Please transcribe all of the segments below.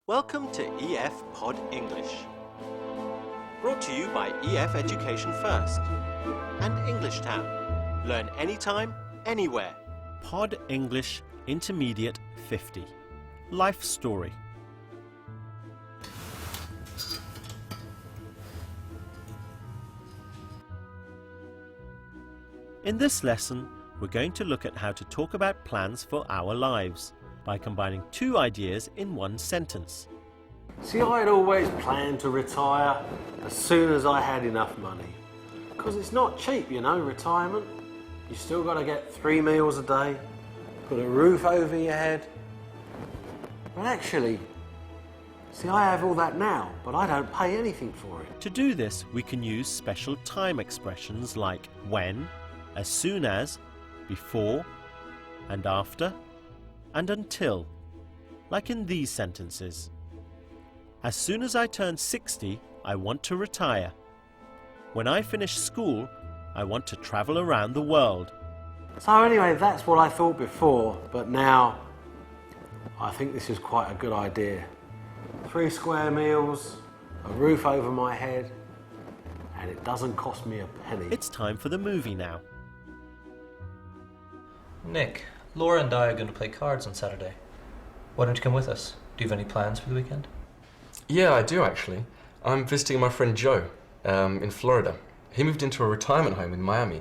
Welcome to EF Pod English. Brought to you by EF Education First and English Town. Learn anytime, anywhere. Pod English Intermediate 50. Life Story. In this lesson, we're going to look at how to talk about plans for our lives by combining two ideas in one sentence. See, I'd always planned to retire as soon as I had enough money. Because it's not cheap, you know, retirement. You still got to get 3 meals a day, put a roof over your head. But actually, see, I have all that now, but I don't pay anything for it. To do this, we can use special time expressions like when, as soon as, before, and after, and until, like in these sentences. As soon as I turn 60, I want to retire. When I finish school, I want to travel around the world. So anyway, that's what I thought before, but now I think this is quite a good idea. 3 square meals, a roof over my head, and it doesn't cost me a penny. It's time for the movie now. Nick, Laura and I are going to play cards on Saturday. Why don't you come with us? Do you have any plans for the weekend? Yeah, I do actually. I'm visiting my friend Joe in Florida. He moved into a retirement home in Miami.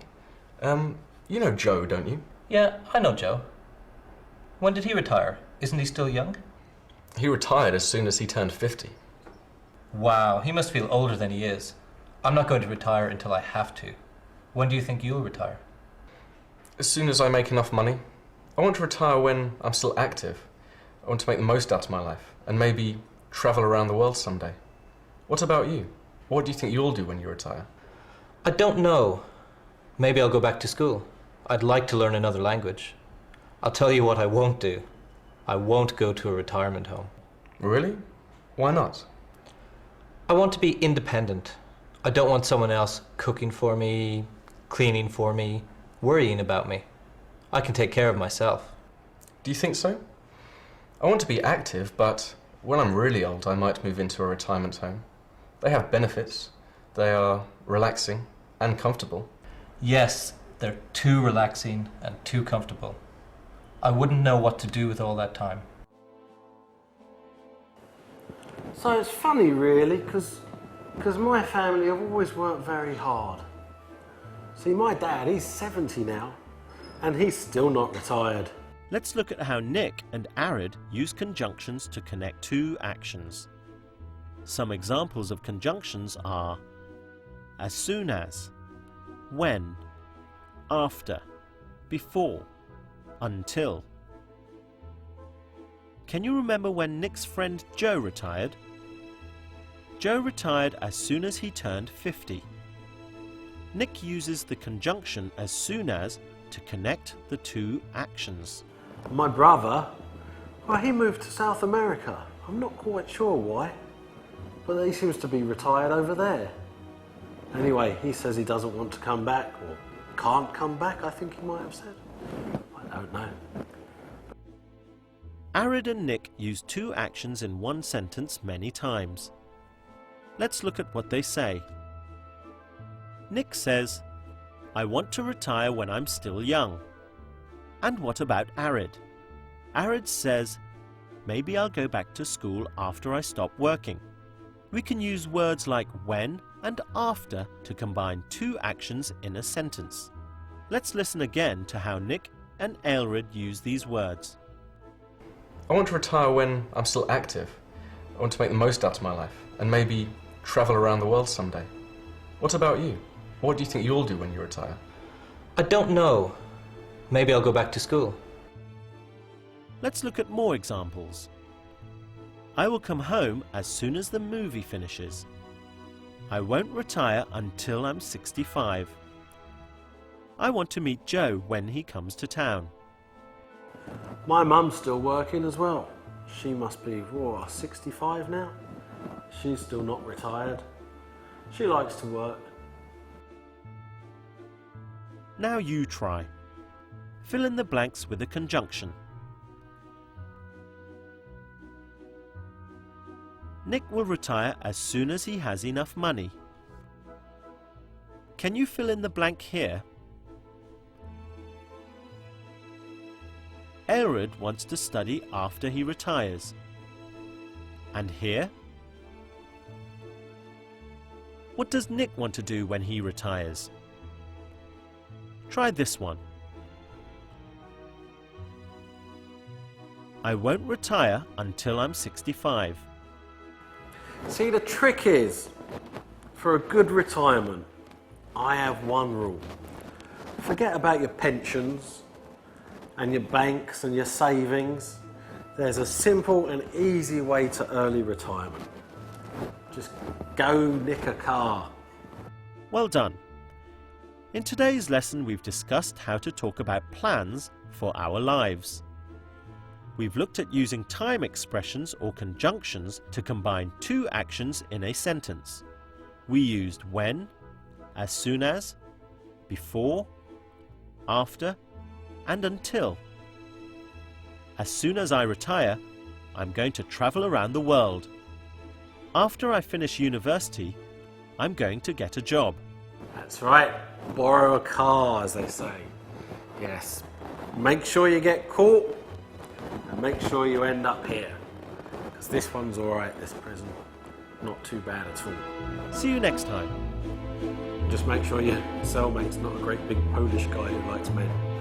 You know Joe, don't you? Yeah, I know Joe. When did he retire? Isn't he still young? He retired as soon as he turned 50. Wow, he must feel older than he is. I'm not going to retire until I have to. When do you think you'll retire? As soon as I make enough money. I want to retire when I'm still active. I want to make the most out of my life and maybe travel around the world someday. What about you? What do you think you'll do when you retire? I don't know. Maybe I'll go back to school. I'd like to learn another language. I'll tell you what I won't do. I won't go to a retirement home. Really? Why not? I want to be independent. I don't want someone else cooking for me, cleaning for me, worrying about me. I can take care of myself. Do you think so? I want to be active, but when I'm really old, I might move into a retirement home. They have benefits. They are relaxing and comfortable. Yes, they're too relaxing and too comfortable. I wouldn't know what to do with all that time. So it's funny really, because my family have always worked very hard. See, my dad, he's 70 now, and he's still not retired. Let's look at how Nick and Arid use conjunctions to connect two actions. Some examples of conjunctions are as soon as, when, after, before, until. Can you remember when Nick's friend Joe retired? Joe retired as soon as he turned 50. Nick uses the conjunction as soon as to connect the two actions. My brother, well, he moved to South America. I'm not quite sure why, but he seems to be retired over there. Anyway, he says he doesn't want to come back, or can't come back, I think he might have said. I don't know. Arid and Nick use two actions in one sentence many times. Let's look at what they say. Nick says, I want to retire when I'm still young. And what about Arid? Arid says, maybe I'll go back to school after I stop working. We can use words like when and after to combine two actions in a sentence. Let's listen again to how Nick and Aelred use these words. I want to retire when I'm still active. I want to make the most out of my life and maybe travel around the world someday. What about you? What do you think you'll do when you retire? I don't know. Maybe I'll go back to school. Let's look at more examples. I will come home as soon as the movie finishes. I won't retire until I'm 65. I want to meet Joe when he comes to town. My mum's still working as well. She must be, 65 now? She's still not retired. She likes to work. Now you try. Fill in the blanks with a conjunction. Nick will retire as soon as he has enough money. Can you fill in the blank here? Aelred wants to study after he retires. And here? What does Nick want to do when he retires? Try this one. I won't retire until I'm 65. See, the trick is, for a good retirement, I have one rule. Forget about your pensions and your banks and your savings. There's a simple and easy way to early retirement. Just go nick a car. Well done. In today's lesson, we've discussed how to talk about plans for our lives. We've looked at using time expressions or conjunctions to combine two actions in a sentence. We used when, as soon as, before, after, and until. As soon as I retire, I'm going to travel around the world. After I finish university, I'm going to get a job. That's right, borrow a car, as they say. Yes, make sure you get caught and make sure you end up here. Because this one's alright, this prison. Not too bad at all. See you next time. Just make sure your cellmate's not a great big Polish guy who likes men.